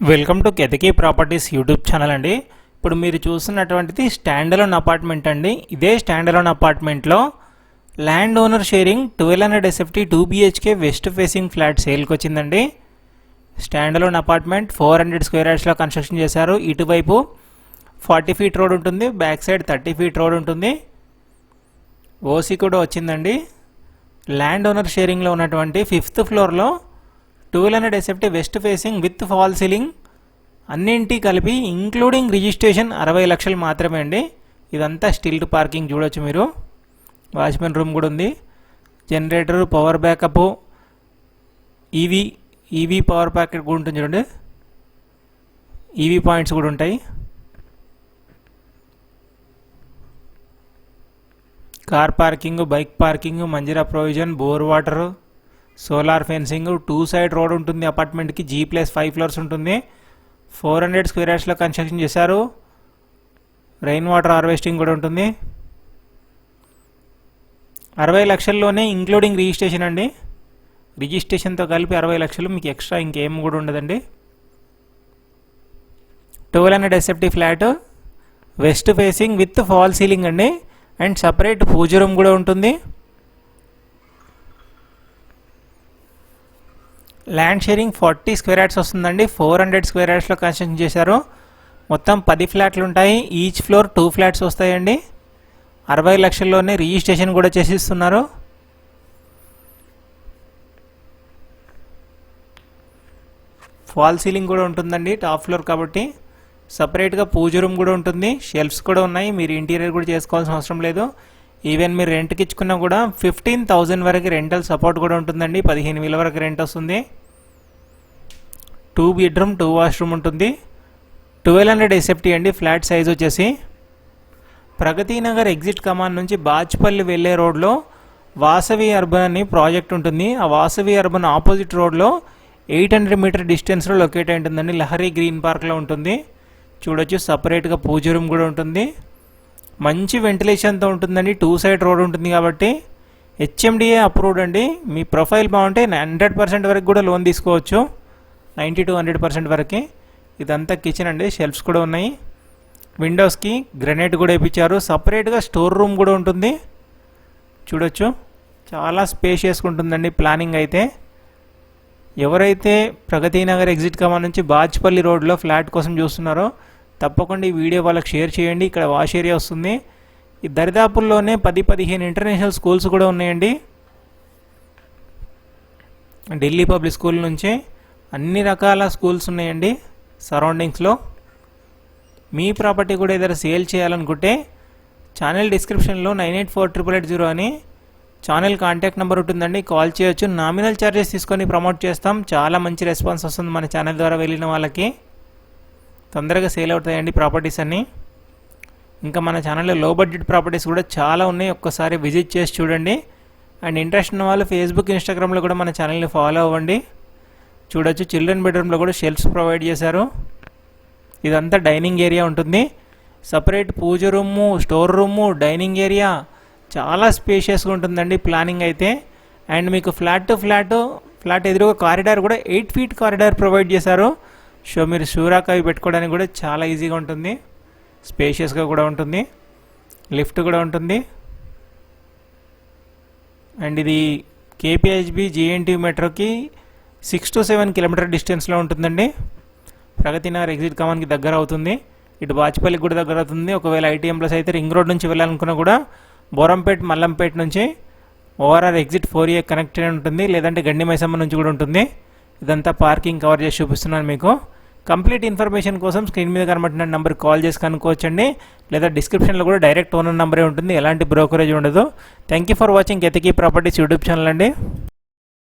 Welcome to Ketaki properties YouTube channel అండి. ఇప్పుడు మీరు చూస్తున్నటువంటిది స్టాండ్ అలోన్ అపార్ట్మెంట్ అండి. ఇదే స్టాండ్ అలోన్ అపార్ట్మెంట్లో land owner sharing 1200 SFT 2 BHK west facing flat సేల్కి వచ్చిందండి. స్టాండ్ అలోన్ అపార్ట్మెంట్ 400 స్క్వేర్ యార్డ్స్లో కన్స్ట్రక్షన్ చేశారు. ఇటువైపు 40 ఫీట్ రోడ్ ఉంటుంది, బ్యాక్ సైడ్ 30 ఫీట్ రోడ్ ఉంటుంది. ఓసీ కూడా వచ్చిందండి. ల్యాండ్ ఓనర్ షేరింగ్లో ఉన్నటువంటి 5th ఫ్లోర్లో 1200 SFT west facing with fall ceiling అన్నింటి కలిపి ఇంక్లూడింగ్ రిజిస్ట్రేషన్ 60 లక్షలు మాత్రమే అండి. ఇదంతా స్టిల్డ్ పార్కింగ్ చూడొచ్చు మీరు. వాచ్మెన్ రూమ్ కూడా ఉంది. Generator, power backup, EV power packet కూడా ఉంటుంది చూడండి. ఈవీ పాయింట్స్ కూడా ఉంటాయి. Car parking, bike parking, Manjira provision, bore water, solar fencing, 2 side road ఉంటుంది. అపార్ట్మెంట్కి G+5 ఫ్లోర్స్ ఉంటుంది. 400 స్క్వేర్ యార్డ్స్లో కన్స్ట్రక్షన్ చేశారు. రెయిన్ వాటర్ హార్వెస్టింగ్ కూడా ఉంటుంది. 60 లక్షల్లోనే ఇంక్లూడింగ్ రిజిస్ట్రేషన్ అండి. రిజిస్ట్రేషన్తో కలిపి 60 లక్షలు, మీకు ఎక్స్ట్రా ఇంకేం కూడా ఉండదండి. 1200 SFT flat west facing with fall ceiling అండి. అండ్ సపరేట్ పూజ రూమ్ కూడా ఉంటుంది. ల్యాండ్ షేరింగ్ 40 స్క్వేర్ యార్డ్స్ వస్తుందండి. 400 స్క్వేర్ యార్డ్స్లో కన్స్ట్రక్షన్ చేశారు. మొత్తం 10 ఫ్లాట్లు ఉంటాయి. ఈచ్ ఫ్లోర్ 2 ఫ్లాట్స్ వస్తాయండి. 60 లక్షల్లోనే రిజిస్ట్రేషన్ కూడా చేసిస్తున్నారు. ఫాల్ సీలింగ్ కూడా ఉంటుందండి టాప్ ఫ్లోర్ కాబట్టి. సపరేట్గా పూజ రూమ్ కూడా ఉంటుంది. షెల్ఫ్స్ కూడా ఉన్నాయి. మీరు ఇంటీరియర్ కూడా చేసుకోవాల్సిన అవసరం లేదు. ఈవెన్ మీరు రెంట్కి ఇచ్చుకున్నా కూడా 15,000 వరకు రెంటల్ సపోర్ట్ కూడా ఉంటుందండి. 15,000 వరకు రెంట్ వస్తుంది. 2 బెడ్రూమ్ 2 వాష్రూమ్ ఉంటుంది. 1200 SFT అండి. ఫ్లాట్ సైజ్ వచ్చేసి ప్రగతి నగర్ ఎగ్జిట్ కమాన్ నుంచి బాచ్పల్లి వెళ్ళే రోడ్లో వాసవి అర్బన్ అని ప్రాజెక్ట్ ఉంటుంది. ఆ వాసవి అర్బన్ ఆపోజిట్ రోడ్లో 800 మీటర్ డిస్టెన్స్లో లొకేట్ అయి ఉంటుందండి. లహరి గ్రీన్ పార్క్లో ఉంటుంది. చూడొచ్చు. సపరేట్గా పూజ రూమ్ కూడా ఉంటుంది. మంచి వెంటిలేషన్తో ఉంటుందండి. 2 సైడ్ రోడ్ ఉంటుంది కాబట్టి HMDA అప్రూవ్డ్ అండి. మీ ప్రొఫైల్ బాగుంటే 100% వరకు కూడా లోన్ తీసుకోవచ్చు. 90 to 100% వరకు. ఇదంతా కిచెన్ అండి. షెల్ఫ్స్ కూడా ఉన్నాయి. విండోస్కి గ్రెనైట్ కూడా వేయించారు. సపరేట్గా స్టోర్ రూమ్ కూడా ఉంటుంది. చూడొచ్చు. చాలా స్పేషియస్గా ఉంటుందండి ప్లానింగ్ అయితే. ఎవరైతే ప్రగతి నగర్ ఎగ్జిట్ కమాన్ నుంచి బాచ్పల్లి రోడ్లో ఫ్లాట్ కోసం చూస్తున్నారో తప్పకుండా ఈ వీడియో వాళ్ళకి షేర్ చేయండి. ఇక్కడ వాష్ ఏరియా వస్తుంది. ఈ దరిదాపుల్లోనే 10-15 ఇంటర్నేషనల్ స్కూల్స్ కూడా ఉన్నాయండి. ఢిల్లీ పబ్లిక్ స్కూల్ నుంచి అన్ని రకాల స్కూల్స్ ఉన్నాయండి సరౌండింగ్స్లో. మీ ప్రాపర్టీ కూడా ఏదైనా సేల్ చేయాలనుకుంటే ఛానల్ డిస్క్రిప్షన్లో 984880 అని ఛానల్ కాంటాక్ట్ నెంబర్ ఉంటుందండి. కాల్ చేయొచ్చు. నామినల్ ఛార్జెస్ తీసుకొని ప్రమోట్ చేస్తాం. చాలా మంచి రెస్పాన్స్ వస్తుంది మన ఛానల్ ద్వారా వెళ్ళిన వాళ్ళకి. తొందరగా సేల్ అవుతాయండి ప్రాపర్టీస్ అన్నీ. ఇంకా మన ఛానల్లో లో బడ్జెట్ ప్రాపర్టీస్ కూడా చాలా ఉన్నాయి. ఒక్కసారి విజిట్ చేసి చూడండి. అండ్ ఇంట్రెస్ట్ ఉన్న వాళ్ళు ఫేస్బుక్, ఇన్స్టాగ్రామ్లో కూడా మన ఛానల్ని ఫాలో అవ్వండి. చూడొచ్చు. చిల్డ్రన్ బెడ్రూమ్లో కూడా షెల్ఫ్స్ ప్రొవైడ్ చేశారు. ఇదంతా డైనింగ్ ఏరియా ఉంటుంది. Separate pooja room, store room, dining area చాలా స్పేషియస్గా ఉంటుందండి ప్లానింగ్ అయితే. అండ్ మీకు ఫ్లాట్ ఎదురుగా కారిడార్ కూడా 8 ఫీట్ కారిడార్ ప్రొవైడ్ చేశారు. సో మీరు షూరాక్ అవి పెట్టుకోవడానికి కూడా చాలా ఈజీగా ఉంటుంది. స్పేషియస్గా కూడా ఉంటుంది. లిఫ్ట్ కూడా ఉంటుంది. అండ్ ఇది KPHB GNT మెట్రోకి 6 to 7 కిలోమీటర్ డిస్టెన్స్లో ఉంటుందండి. ప్రగతి నగర్ ఎగ్జిట్ కమాన్కి దగ్గర అవుతుంది. ఇటు బాచ్పల్లికి కూడా దగ్గర అవుతుంది. ఒకవేళ ITM ప్లస్ అయితే రింగ్ రోడ్ నుంచి వెళ్ళాలనుకున్నా కూడా బోరంపేట్, మల్లంపేట్ నుంచి ORR ఎగ్జిట్ 4A కనెక్ట్ అయి ఉంటుంది. లేదంటే గండి మైసమ్మ నుంచి కూడా ఉంటుంది. ఇదంతా పార్కింగ్ కవర్ చేసి చూపిస్తున్నాను మీకు. కంప్లీట్ ఇన్ఫర్మేషన్ కోసం స్క్రీన్ మీద కనబడిన నెంబర్కి కాల్ చేసి కనుక్కోవచ్చండి. లేదా డిస్క్రిప్షన్లో కూడా డైరెక్ట్ ఓనర్ నెంబరే ఉంటుంది. ఎలాంటి బ్రోకరేజ్ ఉండదు. Thank you for watching Ketaki properties YouTube channel అండి.